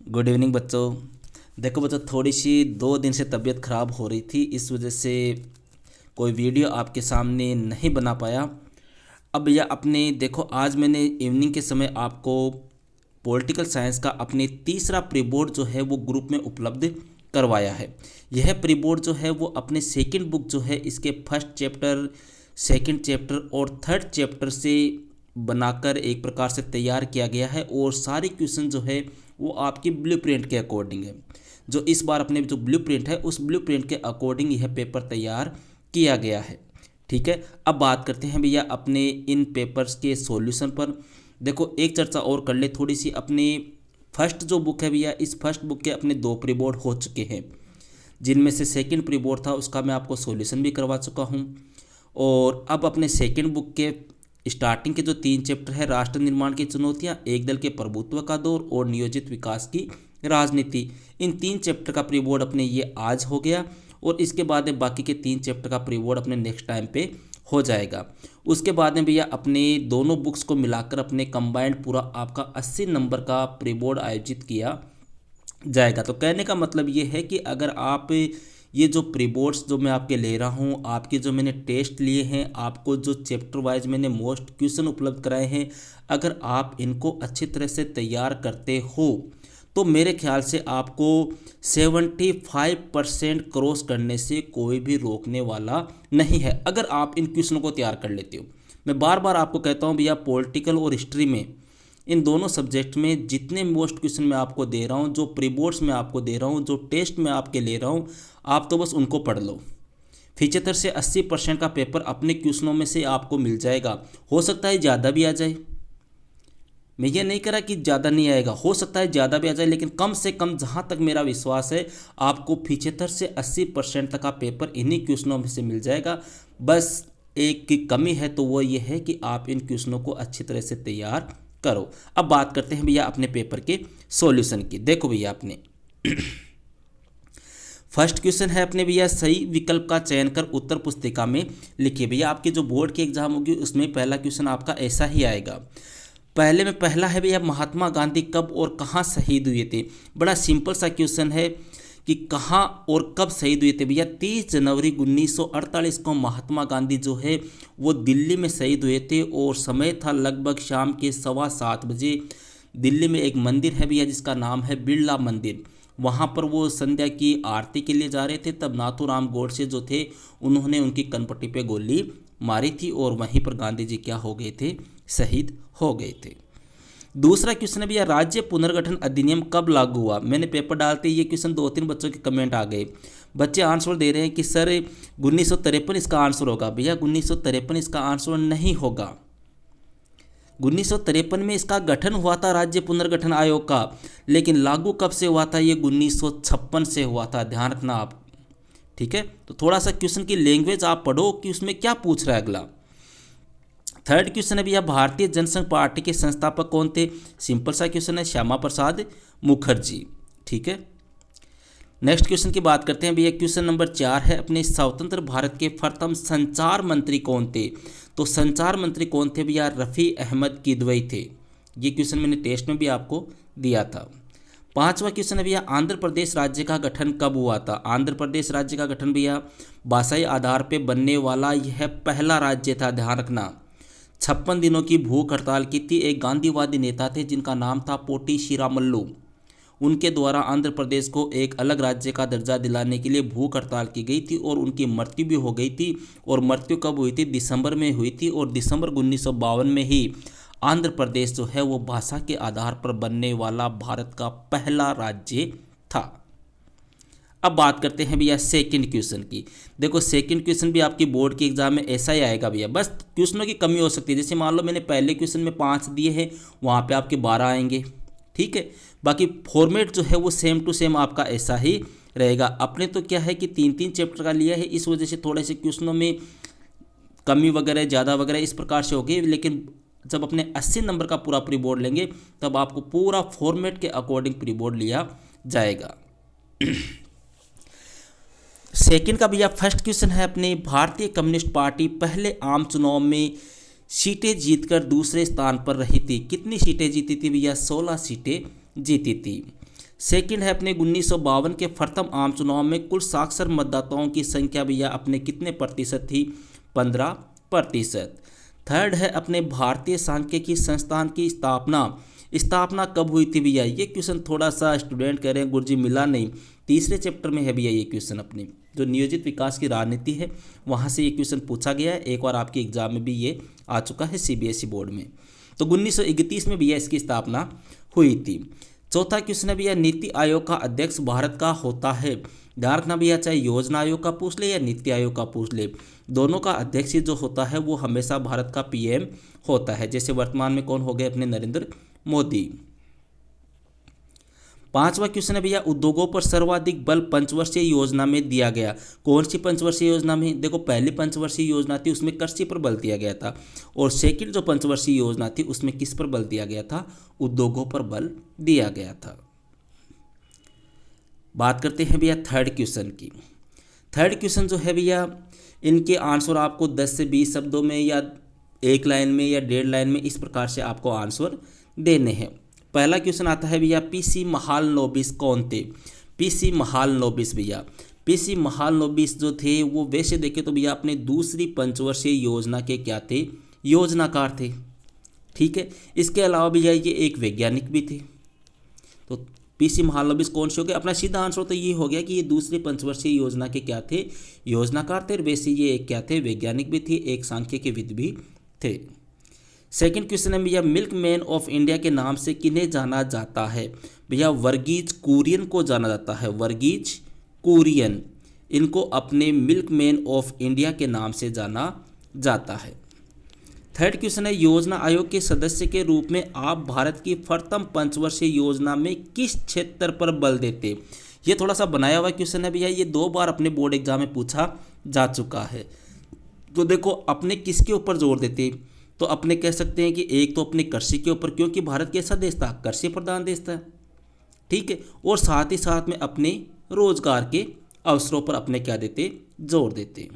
Good evening बच्चों। देखो बच्चों, थोड़ी सी 2 दिन से तबीयत ख़राब हो रही थी, इस वजह से कोई वीडियो आपके सामने नहीं बना पाया। अब भैया अपने देखो, आज मैंने इवनिंग के समय आपको पॉलिटिकल साइंस का अपने तीसरा प्री बोर्ड जो है वो ग्रुप में उपलब्ध करवाया है। यह प्री बोर्ड जो है वो अपने सेकंड बुक जो है इसके फर्स्ट चैप्टर, सेकंड चैप्टर और थर्ड चैप्टर से बनाकर एक प्रकार से तैयार किया गया है और सारे क्वेश्चन जो है वो आपकी ब्लूप्रिंट के अकॉर्डिंग है। जो इस बार अपने जो ब्लूप्रिंट है उस ब्लूप्रिंट के अकॉर्डिंग यह पेपर तैयार किया गया है। ठीक है, अब बात करते हैं भैया अपने इन पेपर्स के सॉल्यूशन पर। देखो, एक चर्चा और कर ले थोड़ी सी। अपने फर्स्ट जो बुक है भैया, इस फर्स्ट बुक के अपने 2 प्री बोर्ड हो चुके हैं, जिनमें से सेकंड प्री बोर्ड था उसका मैं आपको सॉल्यूशन भी करवा चुका हूँ। और अब अपने सेकंड बुक के स्टार्टिंग के जो 3 चैप्टर है, राष्ट्र निर्माण की चुनौतियाँ, एक दल के प्रभुत्व का दौर और नियोजित विकास की राजनीति, इन 3 चैप्टर का प्री बोर्ड अपने ये आज हो गया। और इसके बाद में बाकी के 3 चैप्टर का प्री बोर्ड अपने नेक्स्ट टाइम पे हो जाएगा। उसके बाद में भैया अपने दोनों बुक्स को मिलाकर अपने कंबाइंड पूरा आपका 80 नंबर का प्री बोर्ड आयोजित किया जाएगा। तो कहने का मतलब ये है कि अगर आप ये जो प्री बोर्ड्स जो मैं आपके ले रहा हूँ, आपके जो मैंने टेस्ट लिए हैं, आपको जो चैप्टर वाइज मैंने मोस्ट क्वेश्चन उपलब्ध कराए हैं, अगर आप इनको अच्छी तरह से तैयार करते हो तो मेरे ख्याल से आपको 75% क्रॉस करने से कोई भी रोकने वाला नहीं है, अगर आप इन क्वेश्चनों को तैयार कर लेते हो। मैं बार बार आपको कहता हूँ भैया, पॉलिटिकल और हिस्ट्री में, इन दोनों सब्जेक्ट में जितने मोस्ट क्वेश्चन मैं आपको दे रहा हूँ, जो प्री बोर्ड्स में आपको दे रहा हूँ, जो टेस्ट में आपके ले रहा हूँ, आप तो बस उनको पढ़ लो। 75 से 80% का पेपर अपने क्वेश्चनों में से आपको मिल जाएगा। हो सकता है ज़्यादा भी आ जाए, मैं ये नहीं कह रहा कि ज़्यादा नहीं आएगा, हो सकता है ज़्यादा भी आ जाए, लेकिन कम से कम जहाँ तक मेरा विश्वास है आपको 75 से 80% तक का पेपर इन्हीं क्वेश्चनों में से मिल जाएगा। बस एक की कमी है, तो वो ये है कि आप इन क्वेश्चनों को अच्छी तरह से तैयार करो। अब बात करते हैं भैया अपने पेपर के सॉल्यूशन की। देखो भैया, अपने फर्स्ट क्वेश्चन है अपने भैया, सही विकल्प का चयन कर उत्तर पुस्तिका में लिखिए। भैया आपके जो बोर्ड की एग्जाम होगी उसमें पहला क्वेश्चन आपका ऐसा ही आएगा। पहले में पहला है भैया, महात्मा गांधी कब और कहाँ शहीद हुए थे। बड़ा सिंपल सा क्वेश्चन है कि कहाँ और कब शहीद हुए थे। भैया 30 जनवरी 1948 को महात्मा गांधी जो है वो दिल्ली में शहीद हुए थे और समय था लगभग शाम के 7:15 बजे। दिल्ली में एक मंदिर है भैया जिसका नाम है बिरला मंदिर, वहाँ पर वो संध्या की आरती के लिए जा रहे थे, तब नाथूराम गोडसे जो थे उन्होंने उनकी कनपट्टी पे गोली मारी थी और वहीं पर गांधी जी क्या हो गए थे, शहीद हो गए थे। दूसरा क्वेश्चन है भैया, राज्य पुनर्गठन अधिनियम कब लागू हुआ। मैंने पेपर डालते ही ये क्वेश्चन 2-3 बच्चों के कमेंट आ गए। बच्चे आंसर दे रहे हैं कि सर 1953 इसका आंसर होगा। भैया 1953 इसका आंसर नहीं होगा। 1953 में इसका गठन हुआ था राज्य पुनर्गठन आयोग का, लेकिन लागू कब से हुआ था, ये 1956 से हुआ था, ध्यान रखना आप। ठीक है, तो थोड़ा सा क्वेश्चन की लैंग्वेज आप पढ़ो कि उसमें क्या पूछ रहा है अगला। थर्ड क्वेश्चन है भैया, भारतीय जनसंघ पार्टी के संस्थापक कौन थे। सिंपल सा क्वेश्चन है, श्यामा प्रसाद मुखर्जी। ठीक है, नेक्स्ट क्वेश्चन की बात करते हैं भैया। क्वेश्चन नंबर 4 है अपने, स्वतंत्र भारत के प्रथम संचार मंत्री कौन थे। तो संचार मंत्री कौन थे भैया, रफ़ी अहमद किदवई थे। ये क्वेश्चन मैंने टेस्ट में भी आपको दिया था। पांचवा क्वेश्चन है भैया, आंध्र प्रदेश राज्य का गठन कब हुआ था। आंध्र प्रदेश राज्य का गठन भैया भाषाई आधार पर बनने वाला यह पहला राज्य था, ध्यान रखना। 56 दिनों की भूख हड़ताल की थी। एक गांधीवादी नेता थे जिनका नाम था पोटी श्रीरामुलु, उनके द्वारा आंध्र प्रदेश को एक अलग राज्य का दर्जा दिलाने के लिए भूख हड़ताल की गई थी और उनकी मृत्यु भी हो गई थी। और मृत्यु कब हुई थी, दिसंबर में हुई थी। और दिसंबर 1952 में ही आंध्र प्रदेश जो है वो भाषा के आधार पर बनने वाला भारत का पहला राज्य था। अब बात करते हैं भैया सेकंड क्वेश्चन की। देखो सेकंड क्वेश्चन भी आपकी बोर्ड के एग्जाम में ऐसा ही आएगा भैया, बस क्वेश्चनों की कमी हो सकती है। जैसे मान लो मैंने पहले क्वेश्चन में 5 दिए हैं, वहाँ पे आपके 12 आएंगे। ठीक है, बाकी फॉर्मेट जो है वो सेम टू सेम आपका ऐसा ही रहेगा। अपने तो क्या है कि 3-3 चैप्टर का लिया है, इस वजह से थोड़े से क्वेश्चनों में कमी वगैरह ज़्यादा वगैरह इस प्रकार से होगी। लेकिन जब अपने 80 नंबर का पूरा प्री बोर्ड लेंगे तब आपको पूरा फॉर्मेट के अकॉर्डिंग प्री बोर्ड लिया जाएगा। सेकंड का भैया फर्स्ट क्वेश्चन है अपने, भारतीय कम्युनिस्ट पार्टी पहले आम चुनाव में सीटें जीतकर दूसरे स्थान पर रही थी। कितनी सीटें जीती थी भैया, 16 सीटें जीती थी। सेकंड है अपने 1952 के प्रथम आम चुनाव में कुल साक्षर मतदाताओं की संख्या भैया अपने कितने प्रतिशत थी? 15%। थर्ड है अपने भारतीय सांख्यिकी संस्थान की स्थापना कब हुई थी भैया? ये क्वेश्चन थोड़ा सा स्टूडेंट कह रहे हैं गुरुजी मिला नहीं, तीसरे चैप्टर में है भैया ये क्वेश्चन। अपने जो नियोजित विकास की राजनीति है वहाँ से ये क्वेश्चन पूछा गया है, एक बार आपके एग्जाम में भी ये आ चुका है सीबीएसई बोर्ड में। तो 1931 में भैया इसकी स्थापना हुई थी। चौथा क्वेश्चन है भैया नीति आयोग का अध्यक्ष भारत का होता है? ध्यान रखना भैया, चाहे योजना आयोग का पूछ ले या नीति आयोग का पूछ ले, दोनों का अध्यक्ष जो होता है वो हमेशा भारत का पीएम होता है। जैसे वर्तमान में कौन हो गए? अपने नरेंद्र मोदी। पांचवा क्वेश्चन है भैया उद्योगों पर सर्वाधिक बल पंचवर्षीय योजना में दिया गया। कौन सी पंचवर्षीय योजना में? देखो पहली पंचवर्षीय योजना थी उसमें कृषि पर बल दिया गया था, और सेकंड जो पंचवर्षीय योजना थी उसमें किस पर बल दिया गया था? उद्योगों पर बल दिया गया था। बात करते हैं भैया थर्ड क्वेश्चन की। थर्ड क्वेश्चन जो है भैया इनके आंसर आपको 10 से 20 शब्दों में या एक लाइन में या 1.5 लाइन में इस प्रकार से आपको आंसर देने हैं। पहला क्वेश्चन आता है भैया पीसी महालनोबिस कौन थे? पीसी महालनोबिस भैया, पीसी महालनोबिस जो थे वो वैसे देखे तो भैया अपने दूसरी पंचवर्षीय योजना के क्या थे? योजनाकार थे। ठीक है, इसके अलावा भैया ये एक वैज्ञानिक भी थे। तो पीसी महालनोबिस कौन से हो गए? अपना सीधा आंसर तो ये हो गया कि ये दूसरी पंचवर्षीय योजना के क्या थे? योजनाकार थे। वैसे ये एक क्या थे? वैज्ञानिक भी थे, एक सांख्यिकीविद भी थे। सेकंड क्वेश्चन है भैया मिल्क मैन ऑफ इंडिया के नाम से किन्हें जाना जाता है? भैया वर्गीज कुरियन को जाना जाता है, वर्गीज कुरियन, इनको अपने मिल्क मैन ऑफ इंडिया के नाम से जाना जाता है। थर्ड क्वेश्चन है योजना आयोग के सदस्य के रूप में आप भारत की प्रथम पंचवर्षीय योजना में किस क्षेत्र पर बल देते? ये थोड़ा सा बनाया हुआ क्वेश्चन है भैया, ये 2 बार अपने बोर्ड एग्जाम में पूछा जा चुका है। तो देखो अपने किसके ऊपर जोर देते? तो अपने कह सकते हैं कि एक तो अपने कृषि के ऊपर, क्योंकि भारत कैसा देश था? कृषि प्रधान देश था। ठीक है, और साथ ही साथ में अपने रोजगार के अवसरों पर अपने क्या देते? जोर देते।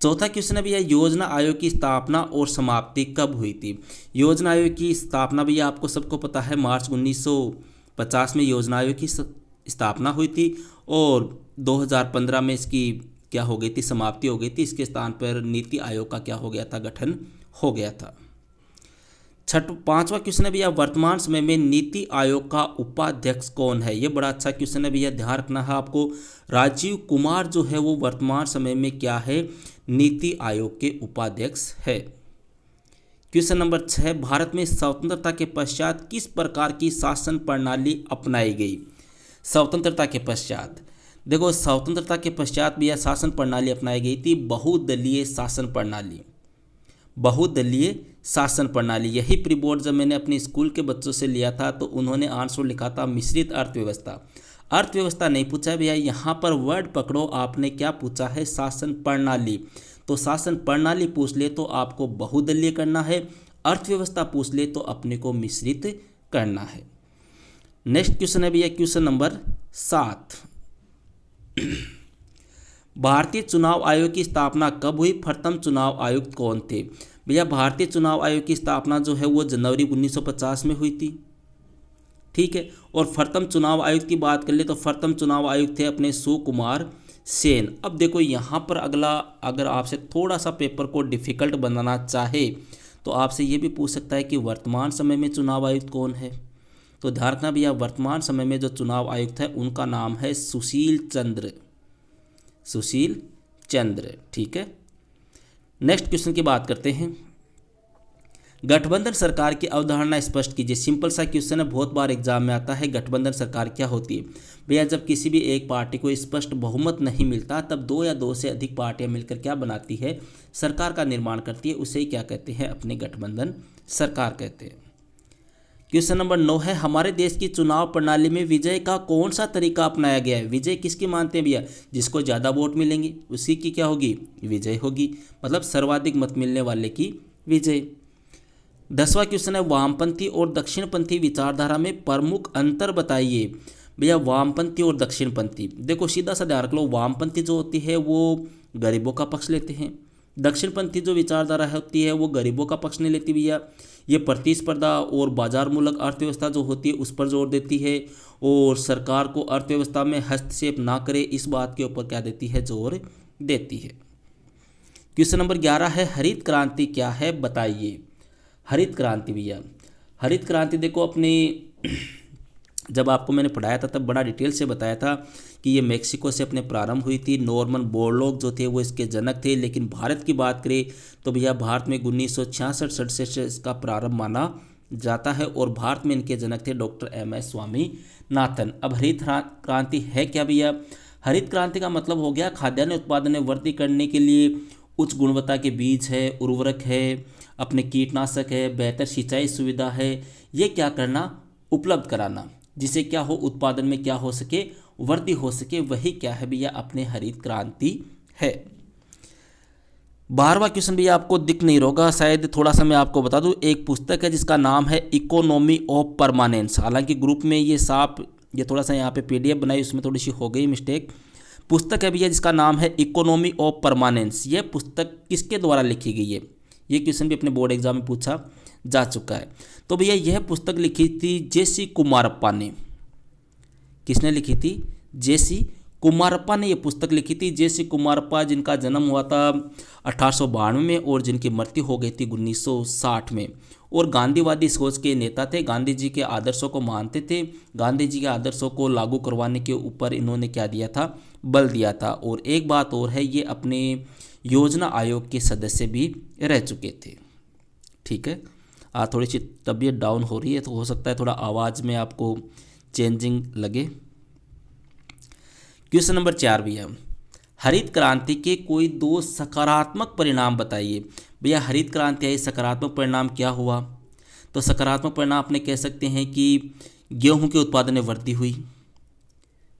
चौथा क्वेश्चन है भैया योजना आयोग की स्थापना और समाप्ति कब हुई थी? योजना आयोग की स्थापना भैया आपको सबको पता है मार्च 1950 में योजना आयोग की स्थापना हुई थी, और 2015 में इसकी क्या हो गई थी? समाप्ति हो गई थी। इसके स्थान पर नीति आयोग का क्या हो गया था? गठन हो गया था। पांचवा क्वेश्चन है भैया वर्तमान समय में नीति आयोग का उपाध्यक्ष कौन है? ये बड़ा अच्छा क्वेश्चन है भैया, ध्यान रखना है आपको। राजीव कुमार जो है वो वर्तमान समय में क्या है? नीति आयोग के उपाध्यक्ष है। क्वेश्चन नंबर 6 भारत में स्वतंत्रता के पश्चात किस प्रकार की शासन प्रणाली अपनाई गई? स्वतंत्रता के पश्चात देखो, स्वतंत्रता के पश्चात भी यह शासन प्रणाली अपनाई गई थी बहुदलीय शासन प्रणाली। बहुदलीय शासन प्रणाली, यही प्री बोर्ड जब मैंने अपने स्कूल के बच्चों से लिया था तो उन्होंने आंसर लिखा था मिश्रित अर्थव्यवस्था। अर्थव्यवस्था नहीं पूछा भैया, यहाँ पर वर्ड पकड़ो, आपने क्या पूछा है? शासन प्रणाली। तो शासन प्रणाली पूछ ले तो आपको बहुदलीय करना है, अर्थव्यवस्था पूछ ले तो अपने को मिश्रित करना है। नेक्स्ट क्वेश्चन है भैया क्वेश्चन नंबर 7 भारतीय चुनाव आयोग की स्थापना कब हुई? प्रथम चुनाव आयुक्त कौन थे? भैया भारतीय चुनाव आयोग की स्थापना जो है वो जनवरी 1950 में हुई थी। ठीक है, और प्रथम चुनाव आयुक्त की बात कर ले तो प्रथम चुनाव आयुक्त थे अपने सुकुमार सेन। अब देखो यहाँ पर अगला, अगर आपसे थोड़ा सा पेपर को डिफिकल्ट बनाना चाहे तो आपसे ये भी पूछ सकता है कि वर्तमान समय में चुनाव आयुक्त कौन है? तो ध्यान रखना भैया वर्तमान समय में जो चुनाव आयुक्त है उनका नाम है सुशील चंद्र, सुशील चंद्र। ठीक है, नेक्स्ट क्वेश्चन की बात करते हैं। गठबंधन सरकार की अवधारणा स्पष्ट कीजिए। सिंपल सा क्वेश्चन है, बहुत बार एग्जाम में आता है। गठबंधन सरकार क्या होती है? भैया जब किसी भी एक पार्टी को स्पष्ट बहुमत नहीं मिलता तब 2 या 2 से अधिक पार्टियां मिलकर क्या बनाती है? सरकार का निर्माण करती है, उसे क्या कहते हैं? अपने गठबंधन सरकार कहते हैं। क्वेश्चन नंबर 9 है हमारे देश की चुनाव प्रणाली में विजय का कौन सा तरीका अपनाया गया है? विजय किसकी मानते हैं भैया? जिसको ज़्यादा वोट मिलेंगे उसी की क्या होगी? विजय होगी, मतलब सर्वाधिक मत मिलने वाले की विजय। 10वां क्वेश्चन है वामपंथी और दक्षिणपंथी विचारधारा में प्रमुख अंतर बताइए। भैया वामपंथी और दक्षिणपंथी, देखो सीधा सा ध्यान रख लो, वामपंथी जो होती है वो गरीबों का पक्ष लेते हैं, दक्षिणपंथी जो विचारधारा होती है वो गरीबों का पक्ष नहीं लेती भैया, ये प्रतिस्पर्धा और बाजार मूलक अर्थव्यवस्था जो होती है उस पर जोर देती है, और सरकार को अर्थव्यवस्था में हस्तक्षेप ना करे इस बात के ऊपर क्या देती है, जोर देती है। क्वेश्चन नंबर 11 है, हरित क्रांति क्या है बताइए। हरित क्रांति भैया, हरित क्रांति देखो अपनी जब आपको मैंने पढ़ाया था तब बड़ा डिटेल से बताया था कि ये मेक्सिको से अपने प्रारंभ हुई थी। नॉर्मन बोरलॉग जो थे वो इसके जनक थे, लेकिन भारत की बात करें तो भैया भारत में 1966-67 से इसका प्रारंभ माना जाता है, और भारत में इनके जनक थे डॉक्टर MS स्वामीनाथन। अब हरित क्रांति है क्या भैया? हरित क्रांति का मतलब हो गया खाद्यान्न उत्पादन में वृद्धि करने के लिए उच्च गुणवत्ता के बीज है, उर्वरक है, अपने कीटनाशक है, बेहतर सिंचाई सुविधा है, ये क्या करना, उपलब्ध कराना, जिसे क्या हो, उत्पादन में क्या हो सके, वृद्धि हो सके, वही क्या है भैया, अपने हरित क्रांति है। 12वां क्वेश्चन भैया आपको दिख नहीं होगा शायद, थोड़ा सा मैं आपको बता दूं, एक पुस्तक है जिसका नाम है इकोनॉमी ऑफ परमानेंस। हालांकि ग्रुप में ये थोड़ा सा यहाँ पे PDF बनाई, उसमें थोड़ी सी हो गई मिस्टेक। पुस्तक है भैया जिसका नाम है इकोनॉमी ऑफ परमानेंस। यह पुस्तक किसके द्वारा लिखी गई है? ये क्वेश्चन भी अपने बोर्ड एग्जाम में पूछा जा चुका है। तो भैया यह पुस्तक लिखी थी JC कुमारप्पा ने। किसने लिखी थी? JC कुमारप्पा ने यह पुस्तक लिखी थी। JC कुमारप्पा जिनका जन्म हुआ था 1892 में और जिनकी मृत्यु हो गई थी 1960 में, और गांधीवादी सोच के नेता थे। गांधी जी के आदर्शों को मानते थे। गांधी जी के आदर्शों को लागू करवाने के ऊपर इन्होंने क्या दिया था, बल दिया था। और एक बात और है, ये अपने योजना आयोग के सदस्य भी रह चुके थे। ठीक है, थोड़ी सी तबीयत डाउन हो रही है तो हो सकता है थोड़ा आवाज़ में आपको चेंजिंग लगे। क्वेश्चन नंबर 4 भैया, हरित क्रांति के कोई 2 सकारात्मक परिणाम बताइए। भैया हरित क्रांति आई, सकारात्मक परिणाम क्या हुआ? तो सकारात्मक परिणाम अपने कह सकते हैं कि गेहूं के उत्पादन में वृद्धि हुई,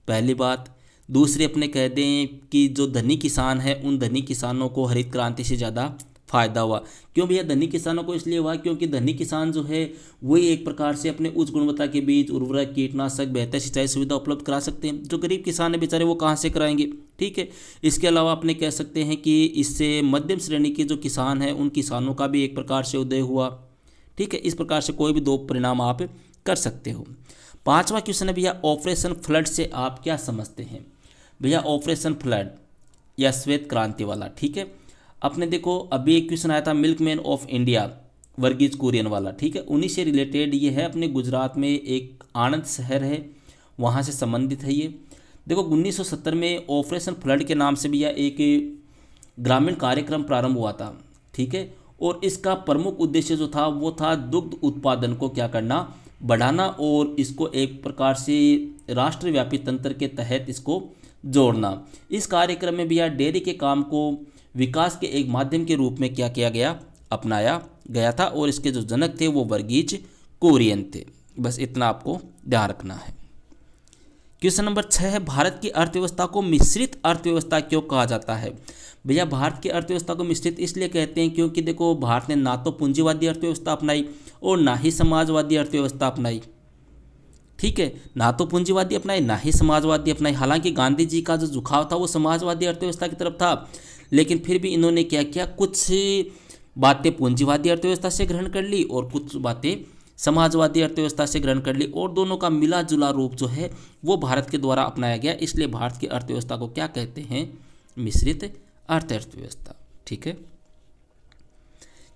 पहली बात। दूसरी अपने कह दें कि जो धनी किसान है उन धनी किसानों को हरित क्रांति से ज़्यादा फायदा हुआ। क्यों भैया धनी किसानों को? इसलिए हुआ क्योंकि धनी किसान जो है वही एक प्रकार से अपने उच्च गुणवत्ता के बीज, उर्वरक, कीटनाशक, बेहतर सिंचाई सुविधा उपलब्ध करा सकते हैं। जो गरीब किसान है बेचारे वो कहाँ से कराएंगे? ठीक है। इसके अलावा अपने कह सकते हैं कि इससे मध्यम श्रेणी के जो किसान हैं उन किसानों का भी एक प्रकार से उदय हुआ। ठीक है, इस प्रकार से कोई भी 2 परिणाम आप कर सकते हो। 5वां क्वेश्चन है भैया, ऑपरेशन फ्लड से आप क्या समझते हैं? भैया ऑपरेशन फ्लड या श्वेत क्रांति वाला, ठीक है। अपने देखो अभी एक क्वेश्चन आया था milkman of India, Verghese Kurien वाला, ठीक है, उन्हीं से रिलेटेड ये है। अपने गुजरात में एक आणंद शहर है, वहाँ से संबंधित है ये। देखो 1970 में ऑपरेशन फ्लड के नाम से भी यह एक ग्रामीण कार्यक्रम प्रारंभ हुआ था। ठीक है, और इसका प्रमुख उद्देश्य जो था वो था दुग्ध उत्पादन को क्या करना, बढ़ाना, और इसको एक प्रकार से राष्ट्रव्यापी तंत्र के तहत इसको जोड़ना। इस कार्यक्रम में भी यह डेयरी के काम को विकास के एक माध्यम के रूप में क्या किया गया, अपनाया गया था, और इसके जो जनक थे वो वर्गीज कुरियन थे। बस इतना आपको ध्यान रखना है। क्वेश्चन नंबर 6 है, भारत की अर्थव्यवस्था को मिश्रित अर्थव्यवस्था क्यों कहा जाता है? भैया भारत की अर्थव्यवस्था को मिश्रित इसलिए कहते हैं क्योंकि देखो भारत ने ना तो पूंजीवादी अर्थव्यवस्था अपनाई और ना ही समाजवादी अर्थव्यवस्था अपनाई। ठीक है, ना तो पूंजीवादी अपनाई ना ही समाजवादी अपनाई। हालांकि गांधी जी का जो झुकाव था वो समाजवादी अर्थव्यवस्था की तरफ था, लेकिन फिर भी इन्होंने क्या किया, कुछ बातें पूंजीवादी अर्थव्यवस्था से ग्रहण कर ली और कुछ बातें समाजवादी अर्थव्यवस्था से ग्रहण कर ली, और दोनों का मिला जुला रूप जो है वो भारत के द्वारा अपनाया गया। इसलिए भारत की अर्थव्यवस्था को क्या कहते हैं, मिश्रित अर्थव्यवस्था। ठीक है।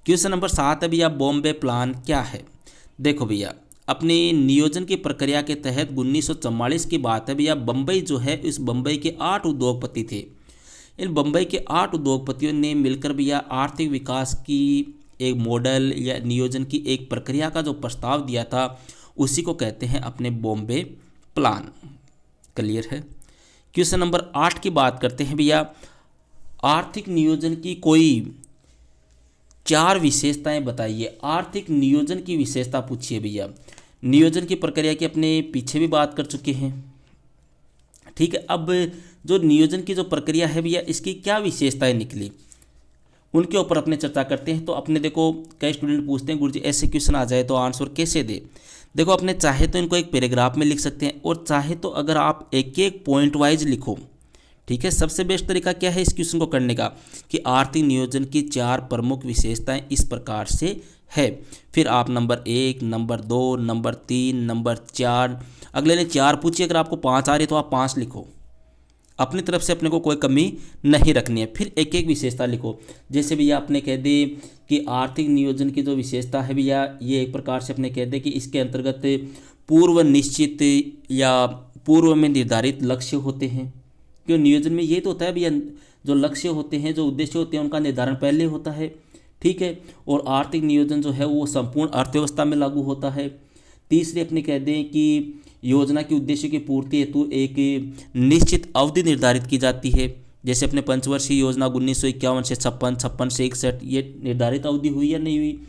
क्वेश्चन नंबर 7 है भैया, बॉम्बे प्लान क्या है? देखो भैया अपनी नियोजन की प्रक्रिया के तहत 1944 की बात है भैया, बम्बई जो है, इस बम्बई के 8 उद्योगपति थे। इन बम्बई के 8 उद्योगपतियों ने मिलकर भैया आर्थिक विकास की एक मॉडल या नियोजन की एक प्रक्रिया का जो प्रस्ताव दिया था उसी को कहते हैं अपने बॉम्बे प्लान। क्लियर है। क्वेश्चन नंबर 8 की बात करते हैं भैया, आर्थिक नियोजन की कोई 4 विशेषताएं बताइए। आर्थिक नियोजन की विशेषता पूछिए भैया। नियोजन की प्रक्रिया की अपने पीछे भी बात कर चुके हैं। ठीक है, अब जो नियोजन की जो प्रक्रिया है भैया इसकी क्या विशेषताएं निकली उनके ऊपर अपने चर्चा करते हैं। तो अपने देखो कई स्टूडेंट पूछते हैं गुरुजी ऐसे क्वेश्चन आ जाए तो आंसर कैसे दे। देखो अपने चाहे तो इनको एक पैराग्राफ में लिख सकते हैं, और चाहे तो अगर आप एक एक पॉइंट वाइज लिखो, ठीक है। सबसे बेस्ट तरीका क्या है इस क्वेश्चन को करने का कि आर्थिक नियोजन की 4 प्रमुख विशेषताएं इस प्रकार से है। फिर आप नंबर 1, नंबर 2, नंबर 3, नंबर 4, अगले ने 4 पूछी, अगर आपको 5 आ रही है तो आप 5 लिखो, अपनी तरफ से अपने को कोई कमी नहीं रखनी है। फिर एक एक विशेषता लिखो। जैसे भैया आपने कह दी कि आर्थिक नियोजन की जो विशेषता है भैया, ये एक प्रकार से अपने कह दे कि इसके अंतर्गत पूर्व निश्चित या पूर्व में निर्धारित लक्ष्य होते हैं। क्यों, नियोजन में ये तो होता है भैया, जो लक्ष्य होते हैं, जो उद्देश्य होते हैं, उनका निर्धारण पहले होता है, ठीक है। और आर्थिक नियोजन जो है वो संपूर्ण अर्थव्यवस्था में लागू होता है। तीसरे अपने कह दें कि योजना के उद्देश्य की पूर्ति हेतु एक निश्चित अवधि निर्धारित की जाती है। जैसे अपने पंचवर्षीय योजना 1951 से 56, 56 से 61, ये निर्धारित अवधि हुई या नहीं हुई।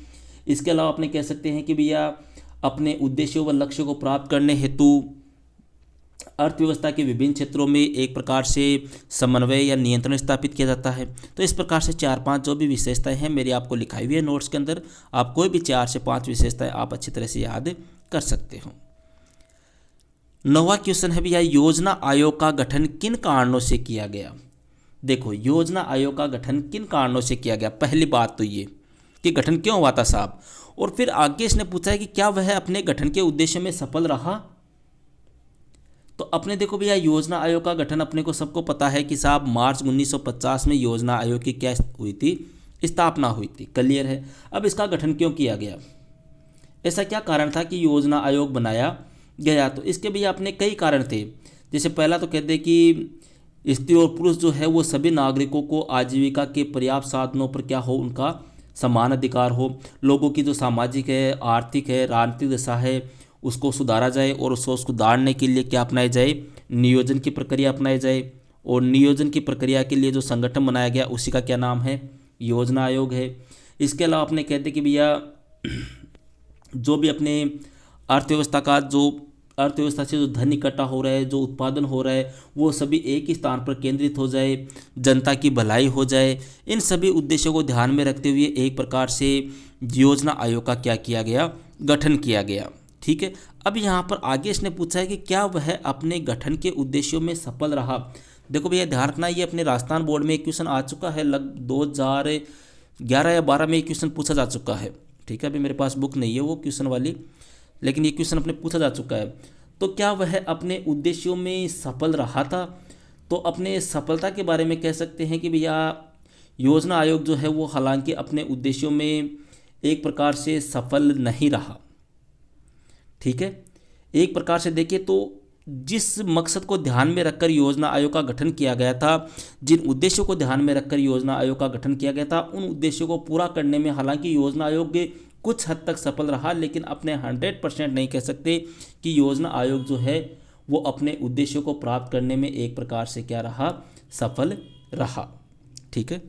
इसके अलावा अपने कह सकते हैं कि भैया अपने उद्देश्यों व लक्ष्यों को प्राप्त करने हेतु अर्थव्यवस्था के विभिन्न क्षेत्रों में एक प्रकार से समन्वय या नियंत्रण स्थापित किया जाता है। तो इस प्रकार से 4-5 जो भी विशेषताएं हैं मेरी आपको लिखाई हुई है नोट्स के अंदर, आप कोई भी 4 से 5 विशेषताएं आप अच्छी तरह से याद कर सकते हो। 9वां क्वेश्चन है भैया, योजना आयोग का गठन किन कारणों से किया गया। देखो, योजना आयोग का गठन किन कारणों से किया गया। पहली बात तो ये कि गठन क्यों हुआ था साहब, और फिर आगे इसने पूछा है कि क्या वह अपने गठन के उद्देश्य में सफल रहा। तो अपने देखो भैया, योजना आयोग का गठन अपने को सबको पता है कि साहब मार्च 1950 में योजना आयोग की क्या हुई थी, स्थापना हुई थी, क्लियर है। अब इसका गठन क्यों किया गया, ऐसा क्या कारण था कि योजना आयोग बनाया गया। तो इसके भैया अपने कई कारण थे। जैसे पहला तो कहते हैं कि स्त्री और पुरुष जो है वो सभी नागरिकों को आजीविका के पर्याप्त साधनों पर क्या हो, उनका समान अधिकार हो। लोगों की जो सामाजिक है, आर्थिक है, राजनीतिक दशा है, उसको सुधारा जाए, और उसको सुधारने के लिए क्या अपनाई जाए, नियोजन की प्रक्रिया अपनाई जाए। और नियोजन की प्रक्रिया के लिए जो संगठन बनाया गया उसी का क्या नाम है, योजना आयोग है। इसके अलावा अपने कहते कि भैया जो भी अपने अर्थव्यवस्था का जो अर्थव्यवस्था से जो धन इकट्ठा हो रहा है, जो उत्पादन हो रहा है, वो सभी एक ही स्थान पर केंद्रित हो जाए, जनता की भलाई हो जाए। इन सभी उद्देश्यों को ध्यान में रखते हुए एक प्रकार से योजना आयोग का क्या किया गया, गठन किया गया, ठीक है। अब यहाँ पर आगे इसने पूछा है कि क्या वह अपने गठन के उद्देश्यों में सफल रहा। देखो भैया ध्यान रखना, ये अपने राजस्थान बोर्ड में एक क्वेश्चन आ चुका है, 2011 या 12 में एक क्वेश्चन पूछा जा चुका है, ठीक है। अभी मेरे पास बुक नहीं है वो क्वेश्चन वाली, लेकिन ये क्वेश्चन अपने पूछा जा चुका है। तो क्या वह अपने उद्देश्यों में सफल रहा था। तो अपने सफलता के बारे में कह सकते हैं कि भैया योजना आयोग जो है वो हालांकि अपने उद्देश्यों में एक प्रकार से सफल नहीं रहा, ठीक है। एक प्रकार से देखिए तो जिस मकसद को ध्यान में रखकर योजना आयोग का गठन किया गया था, जिन उद्देश्यों को ध्यान में रखकर योजना आयोग का गठन किया गया था, उन उद्देश्यों को पूरा करने में हालांकि योजना आयोग कुछ हद तक सफल रहा, लेकिन अपने 100% नहीं कह सकते कि योजना आयोग जो है वो अपने उद्देश्यों को प्राप्त करने में एक प्रकार से क्या रहा, सफल रहा, ठीक है।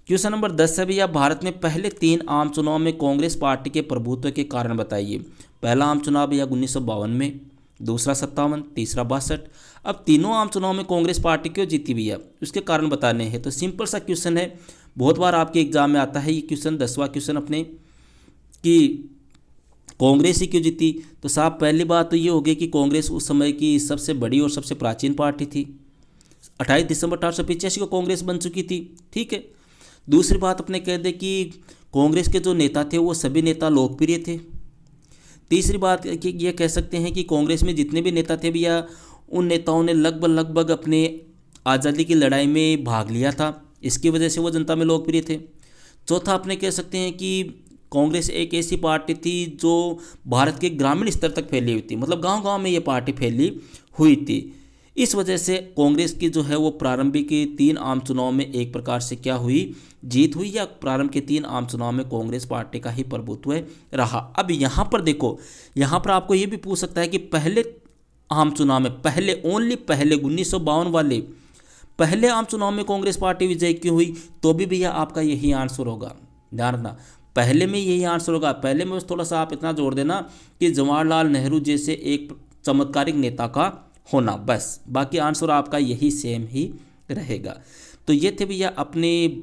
क्वेश्चन नंबर 10 है भैया, भारत में पहले 3 आम चुनाव में कांग्रेस पार्टी के प्रभुत्व के कारण बताइए। पहला आम चुनाव भैया 1952 में, दूसरा 57, तीसरा 62। अब तीनों आम चुनाव में कांग्रेस पार्टी क्यों जीती भैया, उसके कारण बताने हैं। तो सिंपल सा क्वेश्चन है, बहुत बार आपके एग्जाम में आता है ये क्वेश्चन, 10वां क्वेश्चन अपने कि कांग्रेस ही क्यों जीती। तो साहब पहली बात तो ये होगी कि कांग्रेस उस समय की सबसे बड़ी और सबसे प्राचीन पार्टी थी। 28 दिसंबर 1885 को कांग्रेस बन चुकी थी, ठीक है। दूसरी बात अपने कह दे कि कांग्रेस के जो नेता थे वो सभी नेता लोकप्रिय थे। तीसरी बात कि ये कह सकते हैं कि कांग्रेस में जितने भी नेता थे भैया, उन नेताओं ने लगभग अपने आज़ादी की लड़ाई में भाग लिया था, इसकी वजह से वो जनता में लोकप्रिय थे। चौथा अपने कह सकते हैं कि कांग्रेस एक ऐसी पार्टी थी जो भारत के ग्रामीण स्तर तक फैली हुई थी, मतलब गांव-गांव में ये पार्टी फैली हुई थी। इस वजह से कांग्रेस की जो है वो प्रारंभिक 3 आम चुनाव में एक प्रकार से क्या हुई, जीत हुई, या प्रारंभ के 3 आम चुनाव में कांग्रेस पार्टी का ही प्रभुत्व रहा। अब यहाँ पर देखो, यहाँ पर आपको ये भी पूछ सकता है कि पहले आम चुनाव में, पहले 1952 वाले पहले आम चुनाव में कांग्रेस पार्टी विजय क्यों हुई, तो भी भैया आपका यही आंसर होगा। ध्यान रखना, पहले में यही आंसर होगा। पहले में थोड़ा सा आप इतना जोड़ देना कि जवाहरलाल नेहरू जैसे एक चमत्कारिक नेता का होना, बस, बाकी आंसर आपका यही सेम ही रहेगा। तो ये थे भैया अपने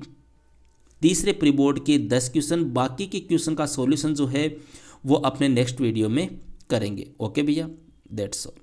तीसरे प्री बोर्ड के 10 क्वेश्चन। बाकी के क्वेश्चन का सॉल्यूशन जो है वो अपने नेक्स्ट वीडियो में करेंगे। ओके भैया, दैट्स ऑल।